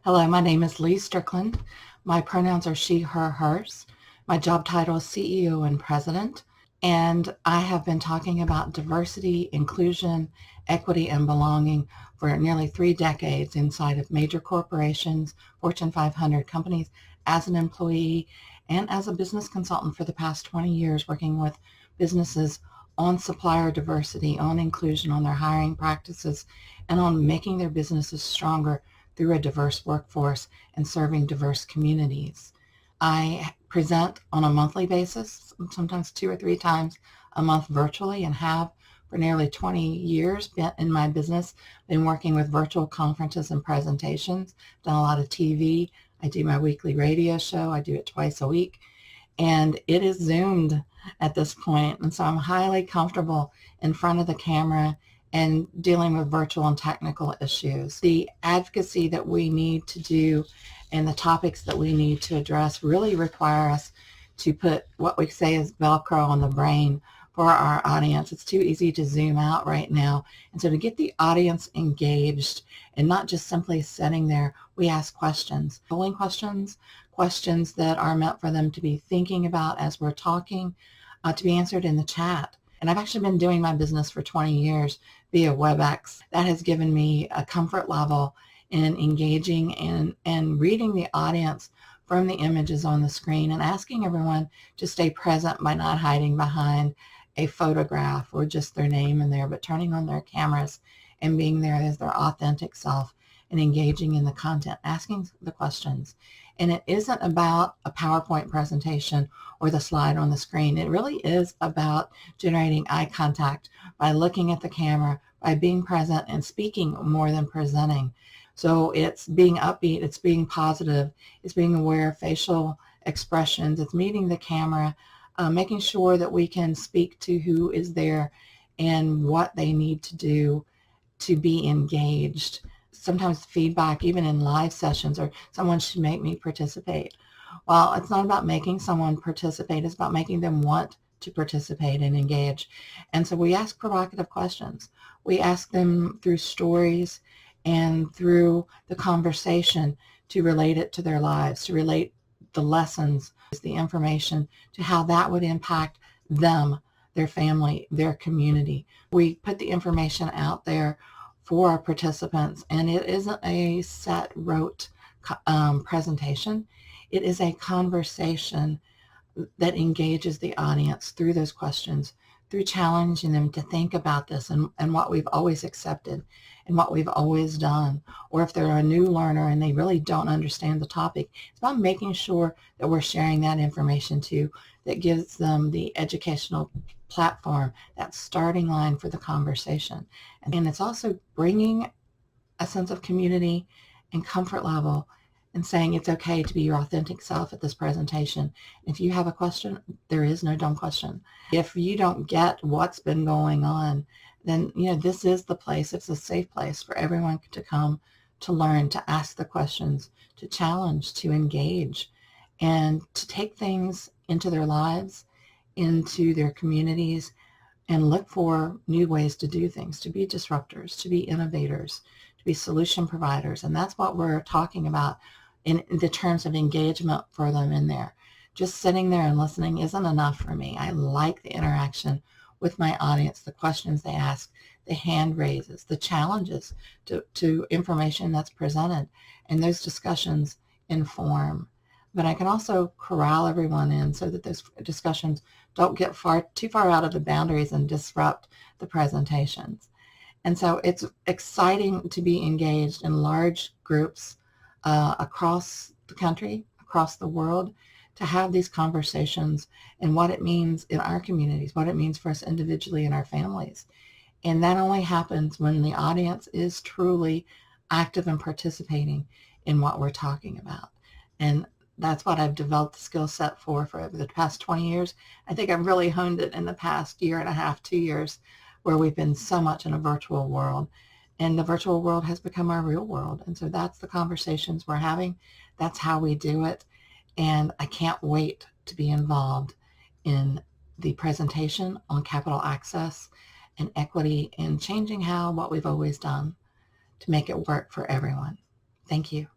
Hello, my name is L.Strickland. My pronouns are she, her, hers. My job title is CEO and President, and I have been talking about diversity, inclusion, equity, and belonging for nearly 3 decades inside of major corporations, Fortune 500 companies, as an employee, and as a business consultant for the past 20 years, working with businesses on supplier diversity, on inclusion, on their hiring practices, and on making their businesses stronger through a diverse workforce and serving diverse communities. I present on a monthly basis, sometimes 2 or 3 times a month virtually, and have for nearly 20 years been in my business, been working with virtual conferences and presentations, done a lot of TV. I do my weekly radio show. I do it twice a week, and it is Zoomed at this point, and so I'm highly comfortable in front of the camera and dealing with virtual and technical issues. The advocacy that we need to do and the topics that we need to address really require us to put what we say is Velcro on the brain for our audience. It's too easy to zoom out right now. And so to get the audience engaged and not just simply sitting there, we ask questions, polling questions, questions that are meant for them to be thinking about as we're talking, to be answered in the chat. And I've actually been doing my business for 20 years via WebEx. That has given me a comfort level in engaging and reading the audience from the images on the screen and asking everyone to stay present by not hiding behind a photograph or just their name in there, but turning on their cameras and being there as their authentic self and engaging in the content, asking the questions. And it isn't about a PowerPoint presentation or the slide on the screen. It really is about generating eye contact by looking at the camera, by being present and speaking more than presenting. So it's being upbeat, it's being positive, it's being aware of facial expressions, it's meeting the camera, making sure that we can speak to who is there and what they need to do to be engaged. Sometimes feedback, even in live sessions, or someone should make me participate. Well, it's not about making someone participate. It's about making them want to participate and engage. And so we ask provocative questions. We ask them through stories and through the conversation to relate it to their lives, to relate the lessons, the information, to how that would impact them, their family, their community. We put the information out there for our participants, and it isn't a set rote presentation. It is a conversation that engages the audience through those questions, through challenging them to think about this and what we've always accepted and what we've always done. Or if they're a new learner and they really don't understand the topic, it's about making sure that we're sharing that information too, that gives them the educational platform, that starting line for the conversation. And it's also bringing a sense of community and comfort level and saying it's okay to be your authentic self at this presentation. If you have a question, there is no dumb question. If you don't get what's been going on, then this is the place. It's a safe place for everyone to come to learn, to ask the questions, to challenge, to engage, and to take things into their lives, into their communities, and look for new ways to do things, to be disruptors, to be innovators, to be solution providers. And that's what we're talking about in the terms of engagement for them in there. Just sitting there and listening isn't enough for me. I like the interaction with my audience, the questions they ask, the hand raises, the challenges to information that's presented, and those discussions inform. But I can also corral everyone in so that those discussions don't get too far out of the boundaries and disrupt the presentations. And so it's exciting to be engaged in large groups across the country, across the world, to have these conversations and what it means in our communities, what it means for us individually and our families. And that only happens when the audience is truly active and participating in what we're talking about. And that's what I've developed the skill set for over the past 20 years. I think I've really honed it in the past year and a half, 2 years, where we've been so much in a virtual world. And the virtual world has become our real world. And so that's the conversations we're having. That's how we do it. And I can't wait to be involved in the presentation on capital access and equity and changing what we've always done to make it work for everyone. Thank you.